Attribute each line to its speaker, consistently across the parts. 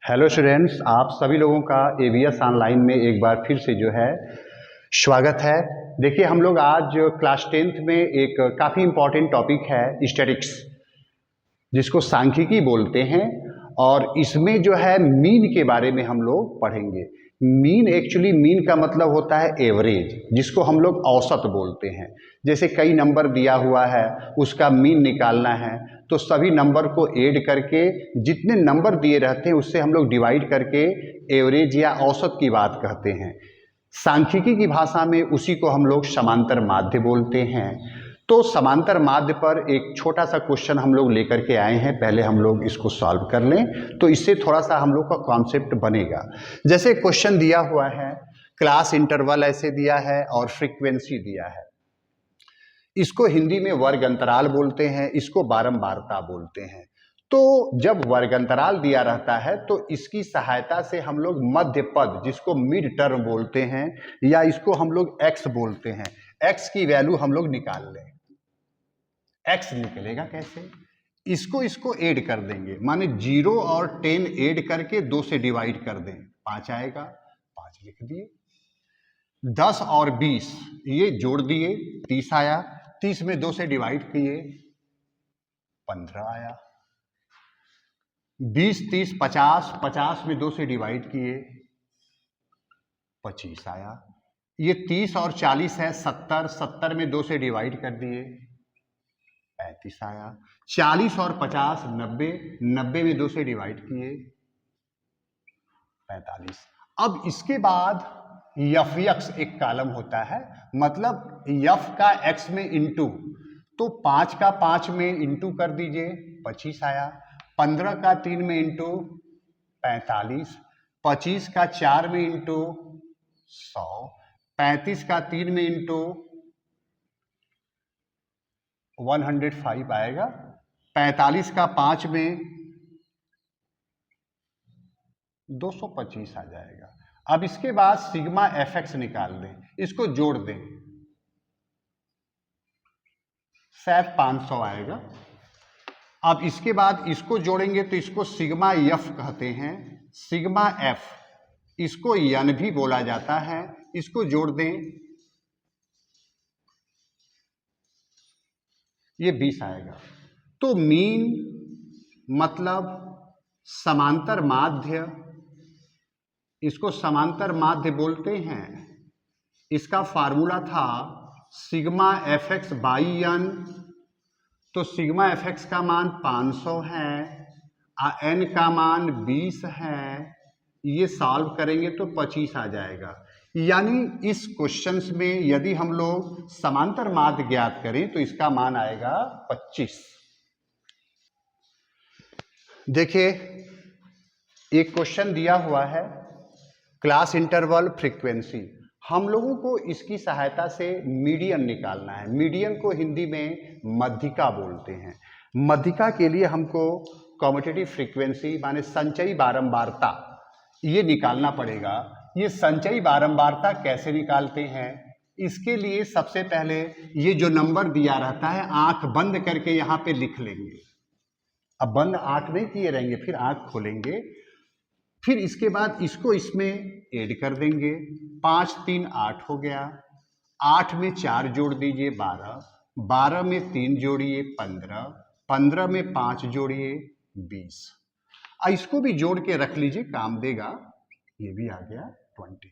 Speaker 1: Hello students, आप सभी लोगों का एबीएस ऑनलाइन में एक बार फिर से जो है स्वागत है। देखिए, हम लोग आज क्लास 10th में एक काफ़ी इम्पॉर्टेंट टॉपिक है स्टैटिक्स, जिसको सांख्यिकी बोलते हैं। और इसमें जो है मीन के बारे में हम लोग पढ़ेंगे। मीन का मतलब होता है एवरेज, जिसको हम लोग औसत बोलते हैं। जैसे कई नंबर दिया हुआ है, उसका मीन निकालना है, तो सभी नंबर को ऐड करके जितने नंबर दिए रहते हैं उससे हम लोग डिवाइड करके एवरेज या औसत की बात कहते हैं। सांख्यिकी की भाषा में उसी को हम लोग समांतर माध्य बोलते हैं। तो समांतर माध्य पर एक छोटा सा क्वेश्चन हम लोग लेकर के आए हैं। पहले हम लोग इसको सॉल्व कर लें तो इससे थोड़ा सा हम लोग का कॉन्सेप्ट बनेगा। जैसे क्वेश्चन दिया हुआ है, क्लास इंटरवल ऐसे दिया है और फ्रीक्वेंसी दिया है। इसको हिंदी में वर्ग अंतराल बोलते हैं, इसको बारंबारता बोलते हैं। तो जब वर्ग अंतराल दिया रहता है तो इसकी सहायता से हम लोग मध्य पद, जिसको मिड टर्म बोलते हैं, या इसको हम लोग एक्स बोलते हैं, एक्स की वैल्यू हम लोग निकाल लें। एक्स निकलेगा कैसे? इसको ऐड कर देंगे, माने 0 और 10 ऐड करके 2 से डिवाइड कर दें, 5 आएगा, 5 लिख दिए। 10 और 20 ये जोड़ दिए, 30 आया। 30 में 2 से डिवाइड किए, 15 आया। 20, 30, 50, 50 में 2 से डिवाइड किए, 25 आया। ये 30 और 40 है, 70, 70 में 2 से डिवाइड कर दिए, 35 आया। 40 और 50 90, 90 में 2 से डिवाइड किए, 45। अब इसके बाद यफ एक्स एक कॉलम होता है, मतलब यफ का एक्स में इंटू, तो 5 का 5 में इंटू कर दीजिए, 25 आया। 15 का 3 में इंटू 45, 25 का 4 में इंटू 100, 35 का 3 में इंटू 105 आएगा। 45 का 5 में 225 आ जाएगा। अब इसके बाद सिग्मा एफ एक्स निकाल दें, इसको जोड़ दें, शायद 500 आएगा। अब इसके बाद इसको जोड़ेंगे तो इसको सिग्मा एफ कहते हैं, सिग्मा एफ, इसको यन भी बोला जाता है। इसको जोड़ दें, ये 20 आएगा। तो मीन मतलब समांतर माध्य, इसको समांतर माध्य बोलते हैं। इसका फार्मूला था sigma F X by N. तो सिग्मा एफ एक्स का मान 500 है, एन का मान 20 है। ये सॉल्व करेंगे तो 25 आ जाएगा। यानी इस क्वेश्चन में यदि हम लोग समांतर माध्य ज्ञात करें तो इसका मान आएगा 25। देखिए, एक क्वेश्चन दिया हुआ है, क्लास इंटरवल फ्रीक्वेंसी। हम लोगों को इसकी सहायता से मीडियन निकालना है। मीडियन को हिंदी में मध्यिका बोलते हैं। मध्यिका के लिए हमको कम्यूटेटिव फ्रीक्वेंसी माने संचयी बारंबारता ये निकालना पड़ेगा। ये संचयी बारंबारता कैसे निकालते हैं? इसके लिए सबसे पहले ये जो नंबर दिया रहता है, आंख बंद करके यहाँ पे लिख लेंगे। अब बंद आंख नहीं किए रहेंगे, फिर आंख खोलेंगे, फिर इसके बाद इसको इसमें ऐड कर देंगे। 5 3 8 हो गया। 8 में 4 जोड़ दीजिए, 12, 12 में 3 जोड़िए, 15, 15 में 5 जोड़िए, 20। इसको भी जोड़ के रख लीजिए, काम देगा। ये भी आ गया 20।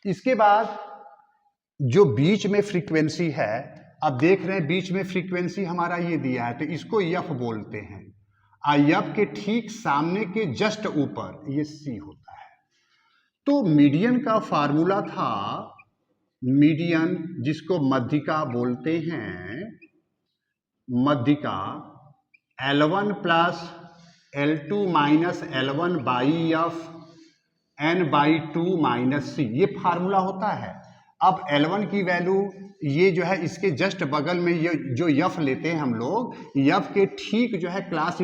Speaker 1: इसके बाद जो बीच में फ्रीक्वेंसी है, अब देख रहे हैं बीच में फ्रीक्वेंसी हमारा ये दिया है, तो इसको यफ बोलते हैं। यफ के ठीक सामने के जस्ट ऊपर ये सी होता है। तो मीडियन का फार्मूला था, मीडियन जिसको मध्यिका बोलते हैं, मध्यिका L1 plus L2 minus L1 by F n by 2 minus C, ये फार्मूला होता है। अब L1 की वैल्यू ये जो है इसके जस्ट बगल में ये जो यफ लेते हैं हम लोग, यफ के ठीक जो है क्लास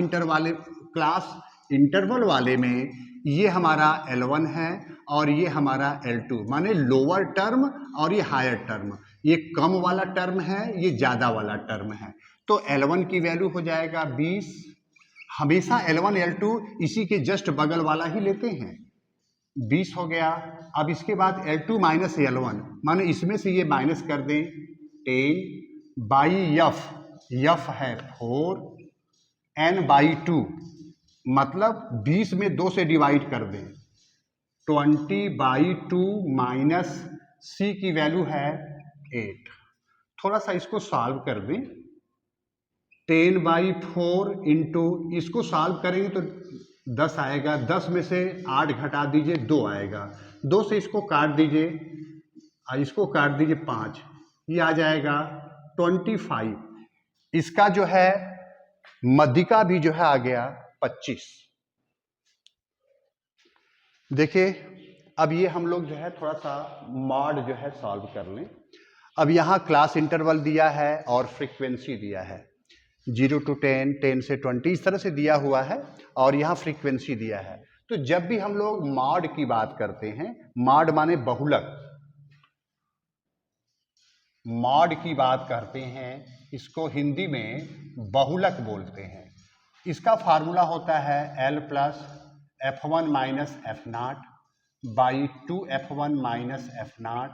Speaker 1: इंटरवल वाले में ये हमारा L1 है और ये हमारा L2, माने लोअर टर्म और ये हायर टर्म। ये कम वाला टर्म है, ये ज़्यादा वाला टर्म है। तो L1 की वैल्यू हो जाएगा 20, हमेशा L1 L2 इसी के जस्ट बगल वाला ही लेते हैं। 20 हो गया। अब इसके बाद L2 माइनस L1, माने इसमें से ये माइनस कर दें 10 बाई F, F है 4, N बाई 2, मतलब 20 में 2 से डिवाइड कर दें 20 बाई 2 माइनस C की वैल्यू है 8। थोड़ा सा इसको सॉल्व कर दें 10 बाई 4 इंटू, इसको सॉल्व करेंगे तो 10 आएगा, 10 में से 8 घटा दीजिए 2 आएगा, 2 से इसको काट दीजिए, इसको काट दीजिए 5, ये आ जाएगा 25। इसका जो है मध्यिका भी जो है आ गया 25। देखिए अब ये हम लोग जो है थोड़ा सा मॉड जो है सॉल्व कर लें। अब यहाँ क्लास इंटरवल दिया है और फ्रीक्वेंसी दिया है 0 to 10, 10 से 20 इस तरह से दिया हुआ है, और यहाँ फ्रीक्वेंसी दिया है। तो जब भी हम लोग मॉड की बात करते हैं, मॉड माने बहुलक, मॉड की बात करते हैं, इसको हिंदी में बहुलक बोलते हैं। इसका फार्मूला होता है L plus F1 minus F0 by 2F1 minus F0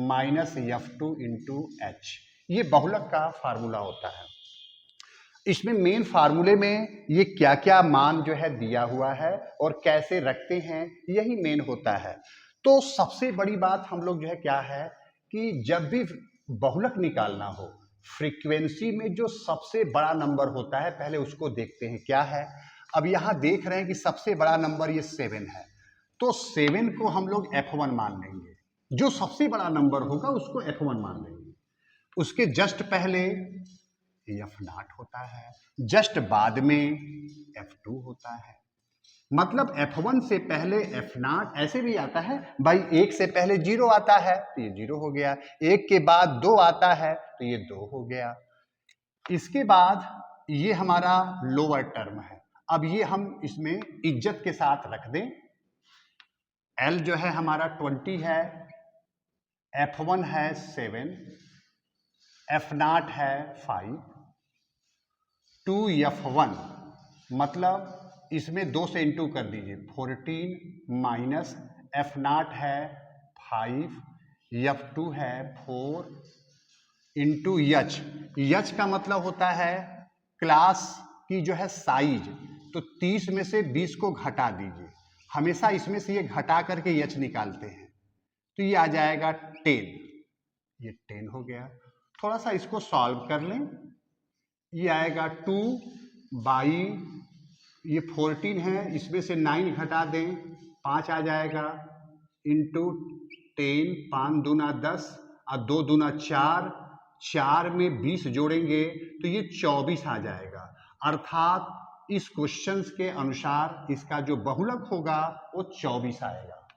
Speaker 1: minus F2 into H। ये बहुलक का फार्मूला होता है। इसमें मेन फार्मूले में ये क्या क्या मान जो है दिया हुआ है और कैसे रखते हैं, यही मेन होता है। तो सबसे बड़ी बात हम लोग जो है क्या है कि जब भी बहुलक निकालना हो, फ्रीक्वेंसी में जो सबसे बड़ा नंबर होता है पहले उसको देखते हैं क्या है। अब यहाँ देख रहे हैं कि सबसे बड़ा नंबर ये 7 है, तो 7 को हम लोग F1 मान लेंगे, जो सबसे बड़ा नंबर होगा उसको F1 मान लेंगे। उसके जस्ट पहले F0 होता है, जस्ट बाद में F2 होता है, मतलब F1 से पहले F0, ऐसे भी आता है भाई, 1 से पहले 0 आता है तो ये 0 हो गया, 1 के बाद 2 आता है तो ये 2 हो गया। इसके बाद ये हमारा लोअर टर्म है। अब ये हम इसमें इज्जत के साथ रख दें। L जो है हमारा 20 है, F1 है 7, F0 है 5, 2F1, मतलब इसमें 2 से इंटू कर दीजिए 14 माइनस F0 है 5, F2 है 4 इंटू H। H का मतलब होता है क्लास की जो है साइज, तो 30 में से 20 को घटा दीजिए, हमेशा इसमें से ये घटा करके H निकालते हैं, तो ये आ जाएगा 10, ये 10 हो गया। थोड़ा सा इसको सॉल्व कर लें, ये आएगा 2 बाई, ये 14 है, इसमें से 9 घटा दें 5 आ जाएगा, इंटू 10, 5 दूना 10 और 2 दूना 4, 4 में 20 जोड़ेंगे तो ये 24 आ जाएगा। अर्थात इस क्वेश्चन के अनुसार इसका जो बहुलक होगा वो 24 आएगा।